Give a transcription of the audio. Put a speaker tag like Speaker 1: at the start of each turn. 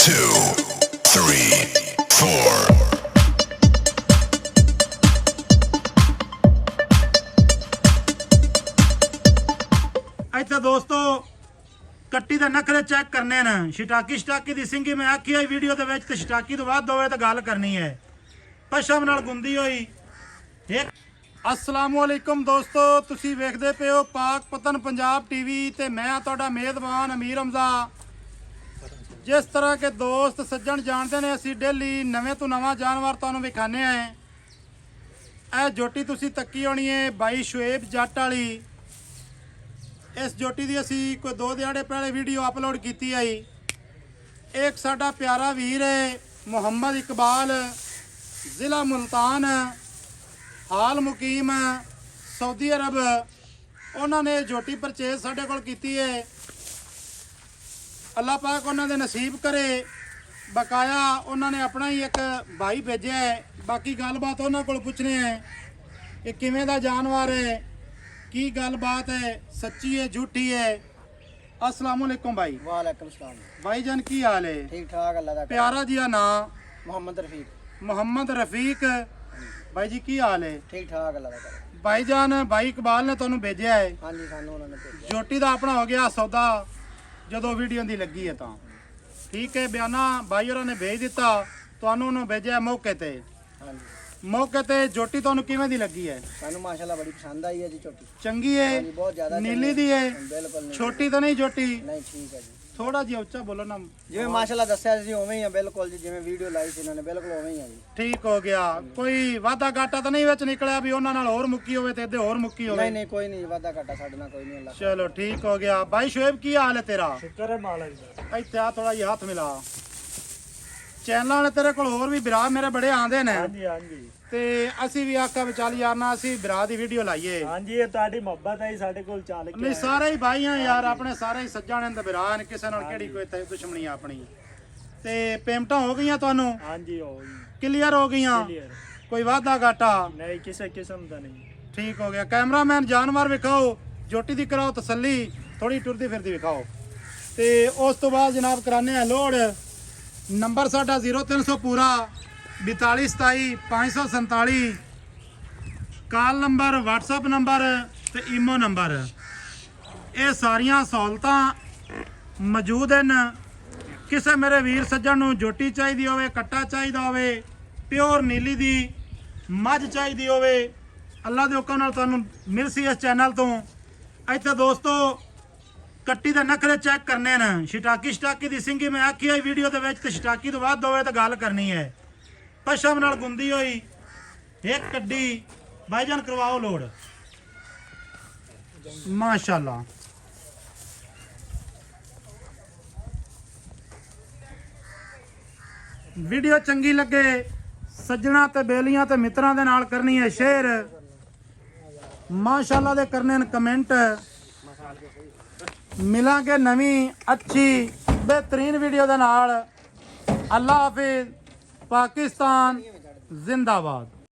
Speaker 1: 2, 3, 4.
Speaker 2: ਇੱਥੇ ਦੋਸਤੋ ਕੱਟੀ ਦੇ ਨਖਰੇ ਚੈੱਕ ਕਰਨੇ ਨੇ। ਸ਼ਟਾਕੀ ਦੀ ਸਿੰਘੀ ਮੈਂ ਆਖੀ ਹੋਈ ਵੀਡੀਓ ਦੇ ਵਿੱਚ ਤੇ ਸ਼ਟਾਕੀ ਤੋਂ ਵੱਧ ਹੋਵੇ ਤਾਂ ਗੱਲ ਕਰਨੀ ਹੈ। ਪਸ਼ਮ ਨਾਲ ਗੁੰਦੀ ਹੋਈ ਇੱਕ। ਅਸਲਾਮੁ ਅਲੈਕੁਮ ਦੋਸਤੋ, ਤੁਸੀਂ ਵੇਖਦੇ ਪਏ ਹੋ ਪਾਕ ਪਤਨ ਪੰਜਾਬ ਟੀਵੀ ਤੇ ਮੈਂ ਤੁਹਾਡਾ ਮੇਜ਼ਬਾਨ ਅਮੀਰ ਹਮਜ਼ਾ। ਜਿਸ ਤਰ੍ਹਾਂ ਕਿ ਦੋਸਤ ਸੱਜਣ ਜਾਣਦੇ ਨੇ, ਅਸੀਂ ਡੇਲੀ ਨਵੇਂ ਤੋਂ ਨਵਾਂ ਜਾਨਵਰ ਤੁਹਾਨੂੰ ਵਿਖਾਣੇ ਆ। ਇਹ ਜੋਟੀ ਤੁਸੀਂ ਤੱਕੀ ਹੋਣੀ ਹੈ ਬਾਈ ਸ਼ੁਏਬ ਜੱਟ ਵਾਲੀ। ਇਸ ਜੋਟੀ ਦੀ ਅਸੀਂ ਕੋਈ 2 ਦਿਹਾੜੇ ਪਹਿਲੇ ਵੀਡੀਓ ਅਪਲੋਡ ਕੀਤੀ ਆਈ। ਇੱਕ ਸਾਡਾ ਪਿਆਰਾ ਵੀਰ ਹੈ ਮੁਹੰਮਦ ਇਕਬਾਲ, ਜ਼ਿਲ੍ਹਾ ਮੁਲਤਾਨ, ਹਾਲ ਮੁਕੀਮ ਸਾਊਦੀ ਅਰਬ। ਉਹਨਾਂ ਨੇ ਜੋਟੀ ਪਰਚੇਜ਼ ਸਾਡੇ ਕੋਲ ਕੀਤੀ ਹੈ। ਅੱਲਾਹ ਪਾਕ ਉਹਨਾਂ ਦੇ ਨਸੀਬ ਕਰੇ। ਬਕਾਇਆ ਉਹਨਾਂ ਨੇ ਆਪਣਾ ਹੀ ਇੱਕ ਭਾਈ ਭੇਜਿਆ ਹੈ। ਬਾਕੀ ਗੱਲਬਾਤ ਉਹਨਾਂ ਕੋਲ ਪੁੱਛਣੇ ਹੈ ਕਿ ਕਿਵੇਂ ਦਾ ਜਾਨਵਰ ਹੈ, ਕੀ ਗੱਲਬਾਤ ਹੈ, ਸੱਚੀ ਹੈ ਝੂਠੀ ਹੈ। अस्सलाम वालेकुम भाई।
Speaker 3: वालेकुम सलाम
Speaker 2: भाईजान की हाल है?
Speaker 3: ठीक ठाक अल्लाह दा
Speaker 2: प्यारा जिया नाम
Speaker 3: मोहम्मद रफीक
Speaker 2: भाई जी की हाल है?
Speaker 3: ठीक ठाक अल्लाह दा करे।
Speaker 2: भाईजान भाई इकबाल ने ਤੁਹਾਨੂੰ ਭੇਜਿਆ ਹੈ।
Speaker 3: ਹਾਂਜੀ ਸਾਨੂੰ ਉਹਨਾਂ ਨੇ ਭੇਜਿਆ।
Speaker 2: ਜੋਟੀ ਦਾ ਆਪਣਾ ਹੋ ਗਿਆ ਸੌਦਾ ਜਦੋਂ ਵੀਡੀਓ ਦੀ ਲੱਗੀ ਹੈ ਤਾਂ ਠੀਕ ਹੈ। ਬਿਆਨਾ ਭਾਈ ਹੋਰਾਂ ਨੇ ਭੇਜ ਦਿੱਤਾ, ਤੁਹਾਨੂੰ ਉਹਨੂੰ ਭੇਜਿਆ ਮੌਕੇ ਤੇ।
Speaker 3: ਹਾਂਜੀ
Speaker 2: ਮੌਕੇ ਤੇ ਜੋਟੀ ਤੁਹਾਨੂੰ ਕਿਵੇਂ ਦੀ ਲੱਗੀ ਹੈ?
Speaker 3: ਸਾਨੂੰ ਮਾਸ਼ਾਅੱਲਾ ਬੜੀ ਪਸੰਦ ਆਈ ਹੈ ਜੀ ਝੋਟੀ।
Speaker 2: ਚੰਗੀ ਹੈ?
Speaker 3: ਹਾਂਜੀ ਬਹੁਤ ਜ਼ਿਆਦਾ
Speaker 2: ਨੀਲੀ ਦੀ ਹੈ?
Speaker 3: ਬਿਲਕੁਲ ਨਹੀਂ
Speaker 2: ਛੋਟੀ ਤਾਂ ਨਹੀਂ ਜੋਟੀ?
Speaker 3: ਨਹੀਂ ਠੀਕ ਹੈ ਜੀ।
Speaker 2: ਥੋੜਾ ਜਿਹਾ ਉੱਚਾ ਬੋਲੋ ਨਾ।
Speaker 3: ਜਿਵੇਂ ਮਾਸ਼ਾਅੱਲਾ ਦੱਸਿਆ ਸੀ ਉਵੇਂ ਹੀ ਆ ਬਿਲਕੁਲ ਜੀ, ਜਿਵੇਂ ਵੀਡੀਓ ਲਾਈ ਸੀ ਇਹਨਾਂ ਨੇ ਬਿਲਕੁਲ ਉਵੇਂ ਹੀ ਆ ਜੀ।
Speaker 2: ਠੀਕ ਹੋ ਗਿਆ। ਕੋਈ ਵਾਧਾ ਘਾਟਾ ਤਾਂ ਨਹੀਂ ਵਿੱਚ ਨਿਕਲਿਆ ਵੀ ਉਹਨਾਂ ਨਾਲ ਹੋਰ ਮੁੱਕੀ ਹੋਵੇ ਤੇ ਇਹਦੇ ਹੋਰ ਮੁੱਕੀ ਹੋਵੇ?
Speaker 3: ਨਹੀਂ ਨਹੀਂ ਕੋਈ ਨਹੀਂ ਵਾਦਾ ਘਾਟਾ ਸਾਡੇ ਨਾਲ ਕੋਈ ਨਹੀਂ ਅੱਲਾਹ।
Speaker 2: ਚਲੋ ਠੀਕ ਹੋ ਗਿਆ। ਭਾਈ ਸ਼ੁਏਬ ਕੀ ਹਾਲ ਹੈ ਤੇਰਾ?
Speaker 3: ਸ਼ੁਕਰ ਹੈ ਮਾਲਕ ਦਾ।
Speaker 2: ਇੱਥੇ ਆ ਥੋੜਾ ਜਿਹਾ ਹੱਥ ਮਿਲਾ। ਚੈਨਲਾਂ ਵਾਲੇ ਤੇਰੇ ਕੋਲ ਹੋਰ ਵੀ ਭਰਾ ਮੇਰੇ ਬੜੇ ਆਂਦੇ ਨੇ।
Speaker 3: ਹਾਂਜੀ ਹਾਂਜੀ
Speaker 2: ਤੇ ਅਸੀਂ ਵੀ ਆਖਿਆ ਵਿਚਾਲ ਯਾਰ ਨਾ ਅਸੀਂ ਭਰਾ ਦੀ ਵੀਡੀਓ ਲਾਈਏ।
Speaker 3: ਹਾਂਜੀ ਇਹ ਤੁਹਾਡੀ ਮੁਹੱਬਤ ਹੈ ਸਾਡੇ ਕੋਲ ਚੱਲ
Speaker 2: ਨਹੀਂ ਸਾਰੇ ਹੀ ਭਾਈ ਆ ਯਾਰ, ਆਪਣੇ ਸਾਰੇ ਹੀ ਸੱਜਣ ਨੇ ਭਰਾ ਨੇ, ਕਿਸੇ ਨਾਲ ਕਿਹੜੀ ਕੋਈ ਦੁਸ਼ਮਣੀ ਆਪਣੀ। ਤੇ ਪੇਮੈਂਟਾਂ ਹੋ ਗਈਆਂ ਤੁਹਾਨੂੰ?
Speaker 3: ਹਾਂਜੀ ਹੋ ਗਈ
Speaker 2: ਕਲੀਅਰ ਹੋ ਗਈਆਂ? ਕੋਈ ਵਾਧਾ ਘਾਟਾ
Speaker 3: ਨਹੀਂ ਕਿਸੇ ਕਿਸਮ ਦਾ ਨਹੀਂ।
Speaker 2: ਠੀਕ ਹੋ ਗਿਆ। ਕੈਮਰਾਮੈਨ ਜਾਨਵਰ ਵਿਖਾਓ, ਜੋਟੀ ਦੀ ਕਰਾਓ ਤਸੱਲੀ, ਥੋੜੀ ਟੁਰਦੀ ਫਿਰਦੀ ਵਿਖਾਓ। ਤੇ ਉਸ ਤੋਂ ਬਾਅਦ ਜਨਾਬ ਕਰਾਣੇ ਆ ਲੋਡ। ਨੰਬਰ ਸਾਡਾ 0300 ਪੂਰਾ 42 27 547, ਕਾਲ ਨੰਬਰ, WhatsApp ਨੰਬਰ ਤੇ ਈਮੋ ਨੰਬਰ। ਇਹ ਸਾਰੀਆਂ ਸਹੂਲਤਾਂ ਮੌਜੂਦ ਹਨ। ਕਿਸੇ ਮੇਰੇ ਵੀਰ ਸੱਜਣ ਨੂੰ ਜੋਟੀ ਚਾਹੀਦੀ ਹੋਵੇ, ਕੱਟਾ ਚਾਹੀਦਾ ਹੋਵੇ, ਪਿਓਰ ਨੀਲੀ ਦੀ ਮੱਝ ਚਾਹੀਦੀ ਹੋਵੇ, ਅੱਲਾ ਦੇ ਹੁਕਮ ਨਾਲ ਤੁਹਾਨੂੰ ਮਿਲ ਸੀ ਇਸ ਚੈਨਲ ਤੋਂ। ਇੱਥੇ ਦੋਸਤੋ ਕੱਟੀ ਦੇ ਨਖਰੇ ਚੈੱਕ ਕਰਨੇ ਨੇ। ਸ਼ਟਾਕੀ ਦੀ ਸਿੰਘੀ ਮੈਂ ਆਖੀ ਹੋਈ ਵੀਡੀਓ ਦੇ ਵਿੱਚ ਤੇ ਸ਼ਟਾਕੀ ਤੋਂ ਵੱਧ ਹੋਵੇ ਤਾਂ ਗੱਲ ਕਰਨੀ ਹੈ। ਪਸ਼ਮ ਨਾਲ ਗੁੰਦੀ ਹੋਈ ਇੱਕ ਕੱਡੀ। ਭਾਈਜਾਨ ਕਰਵਾਓ ਲੋਡ। ਮਾਸ਼ਾਅੱਲਾ ਵੀਡੀਓ ਚੰਗੀ ਲੱਗੇ ਸੱਜਣਾ ਤੇ ਬੇਲੀਆਂ ਤੇ ਮਿੱਤਰਾਂ ਦੇ ਨਾਲ ਕਰਨੀ ਹੈ ਸ਼ੇਅਰ। ਮਾਸ਼ਾਅੱਲਾ ਦੇ ਕਰਨੇ ਨੇ ਕਮੈਂਟ। ਮਿਲਾਂਗੇ ਨਵੀਂ ਅੱਛੀ ਬਿਹਤਰੀਨ ਵੀਡੀਓ ਦੇ ਨਾਲ। ਅੱਲਾ ਹਾਫਿਜ਼। पाकिस्तान जिंदाबाद।